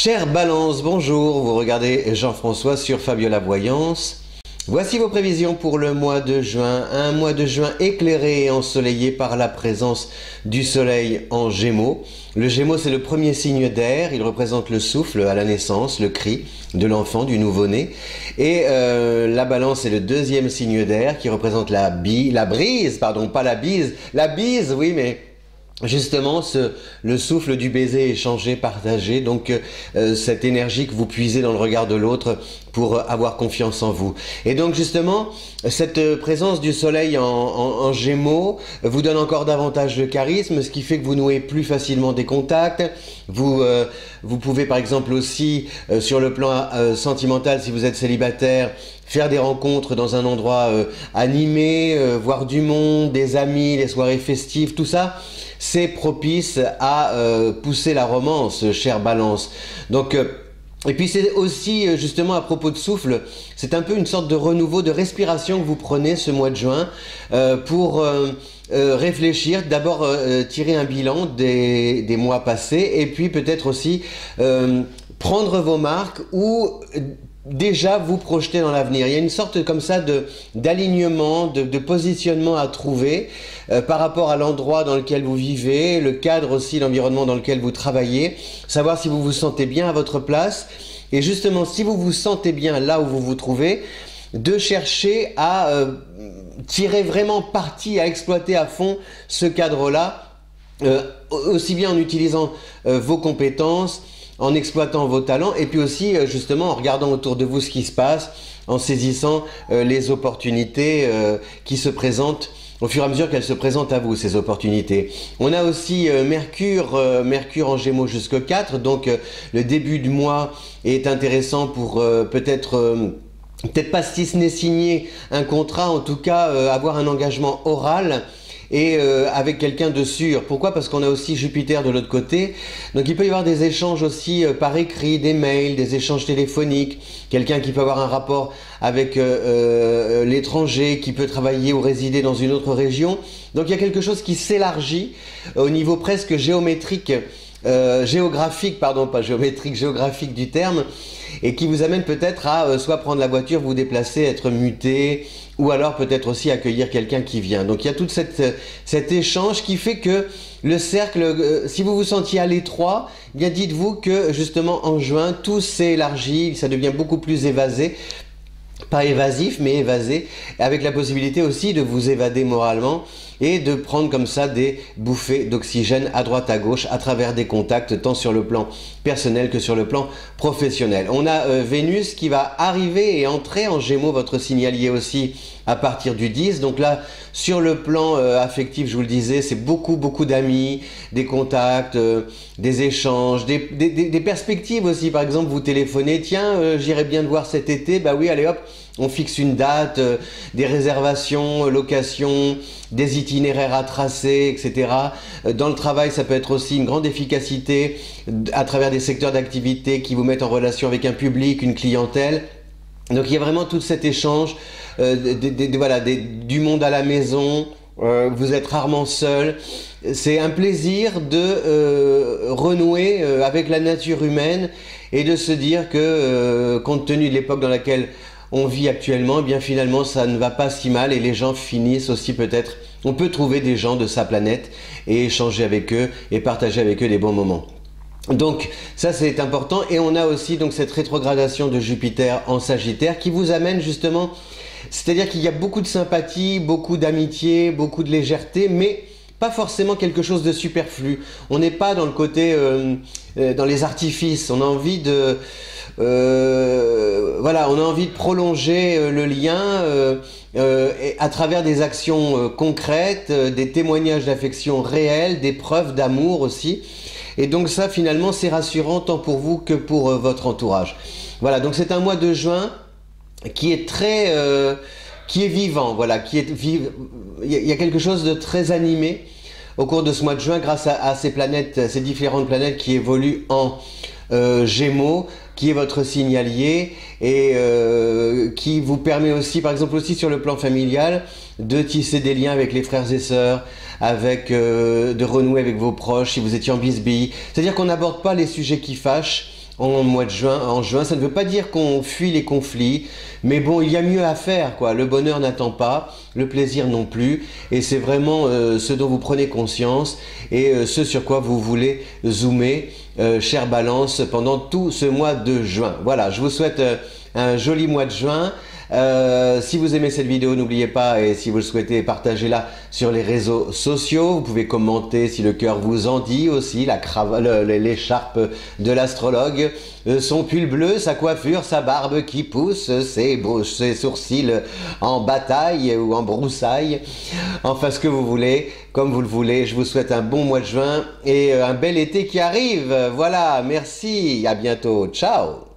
Chère Balance, bonjour, vous regardez Jean-François sur Fabiola Voyance. Voici vos prévisions pour le mois de juin, un mois de juin éclairé et ensoleillé par la présence du soleil en Gémeaux. Le Gémeaux, c'est le premier signe d'air, il représente le souffle à la naissance, le cri de l'enfant, du nouveau-né. Et la Balance, c'est le deuxième signe d'air qui représente la brise, oui, mais justement, le souffle du baiser échangé, partagé, donc cette énergie que vous puisez dans le regard de l'autre pour avoir confiance en vous. Et donc justement, cette présence du soleil en Gémeaux vous donne encore davantage de charisme, ce qui fait que vous nouez plus facilement des contacts. Vous pouvez par exemple aussi, sur le plan sentimental, si vous êtes célibataire, faire des rencontres dans un endroit animé, voir du monde, des amis, les soirées festives, tout ça, c'est propice à pousser la romance, chère Balance. Donc, et puis c'est aussi justement à propos de souffle, c'est un peu une sorte de renouveau, de respiration que vous prenez ce mois de juin pour réfléchir, d'abord tirer un bilan des mois passés et puis peut-être aussi prendre vos marques ou déjà vous projeter dans l'avenir. Il y a une sorte comme ça d'alignement, de positionnement à trouver par rapport à l'endroit dans lequel vous vivez, le cadre aussi, l'environnement dans lequel vous travaillez, savoir si vous vous sentez bien à votre place et justement si vous vous sentez bien là où vous vous trouvez, de chercher à tirer vraiment parti, à exploiter à fond ce cadre-là, aussi bien en utilisant vos compétences, en exploitant vos talents et puis aussi justement en regardant autour de vous ce qui se passe, en saisissant les opportunités qui se présentent au fur et à mesure qu'elles se présentent à vous, ces opportunités. On a aussi Mercure en Gémeaux jusqu'au 4, donc le début du mois est intéressant pour peut-être pas si ce n'est signer un contrat, en tout cas avoir un engagement oral et avec quelqu'un de sûr. Pourquoi? Parce qu'on a aussi Jupiter de l'autre côté. Donc il peut y avoir des échanges aussi par écrit, des mails, des échanges téléphoniques. Quelqu'un qui peut avoir un rapport avec l'étranger, qui peut travailler ou résider dans une autre région. Donc il y a quelque chose qui s'élargit au niveau presque géographique du terme, et qui vous amène peut-être à soit prendre la voiture, vous déplacer, être muté, ou alors peut-être aussi accueillir quelqu'un qui vient. Donc il y a tout cet échange qui fait que le cercle, si vous vous sentiez à l'étroit, eh bien dites-vous que justement en juin, tout s'élargit, ça devient beaucoup plus évasé. Pas évasif, mais évasé, avec la possibilité aussi de vous évader moralement et de prendre comme ça des bouffées d'oxygène à droite à gauche à travers des contacts tant sur le plan personnel que sur le plan professionnel. On a Vénus qui va arriver et entrer en Gémeaux, votre signalier aussi, à partir du 10. Donc là, sur le plan affectif, je vous le disais, c'est beaucoup d'amis, des contacts, des échanges, des perspectives aussi. Par exemple, vous téléphonez, tiens, j'irais bien te voir cet été, bah oui, allez hop, on fixe une date, des réservations, locations, des itinéraires à tracer, etc. Dans le travail, ça peut être aussi une grande efficacité à travers des secteurs d'activité qui vous mettent en relation avec un public, une clientèle. Donc il y a vraiment tout cet échange, du monde à la maison, vous êtes rarement seul. C'est un plaisir de renouer avec la nature humaine et de se dire que compte tenu de l'époque dans laquelle on vit actuellement, eh bien finalement ça ne va pas si mal et les gens finissent aussi peut-être, on peut trouver des gens de sa planète et échanger avec eux et partager avec eux des bons moments. Donc ça c'est important et on a aussi donc cette rétrogradation de Jupiter en Sagittaire qui vous amène justement, c'est-à-dire qu'il y a beaucoup de sympathie, beaucoup d'amitié, beaucoup de légèreté, mais pas forcément quelque chose de superflu. On n'est pas dans le côté, dans les artifices, on a envie de... on a envie de prolonger le lien à travers des actions concrètes, des témoignages d'affection réels, des preuves d'amour aussi. Et donc ça, finalement, c'est rassurant tant pour vous que pour votre entourage. Voilà, donc c'est un mois de juin qui est très... qui est vivant, voilà, il y a quelque chose de très animé au cours de ce mois de juin grâce à ces planètes, ces différentes planètes qui évoluent en Gémeaux, qui est votre signalier et qui vous permet aussi, par exemple aussi sur le plan familial, de tisser des liens avec les frères et sœurs, de renouer avec vos proches si vous étiez en bisbille. C'est-à-dire qu'on n'aborde pas les sujets qui fâchent en mois de juin, en juin. Ça ne veut pas dire qu'on fuit les conflits, mais bon, il y a mieux à faire, quoi. Le bonheur n'attend pas, le plaisir non plus, et c'est vraiment ce dont vous prenez conscience et ce sur quoi vous voulez zoomer, chère Balance, pendant tout ce mois de juin. Voilà, je vous souhaite un joli mois de juin. Si vous aimez cette vidéo, n'oubliez pas, et si vous le souhaitez, partagez-la sur les réseaux sociaux. Vous pouvez commenter si le cœur vous en dit aussi, l'écharpe de l'astrologue, son pull bleu, sa coiffure, sa barbe qui pousse, ses sourcils en bataille ou en broussaille. Enfin, ce que vous voulez, comme vous le voulez. Je vous souhaite un bon mois de juin et un bel été qui arrive. Voilà, merci, à bientôt, ciao.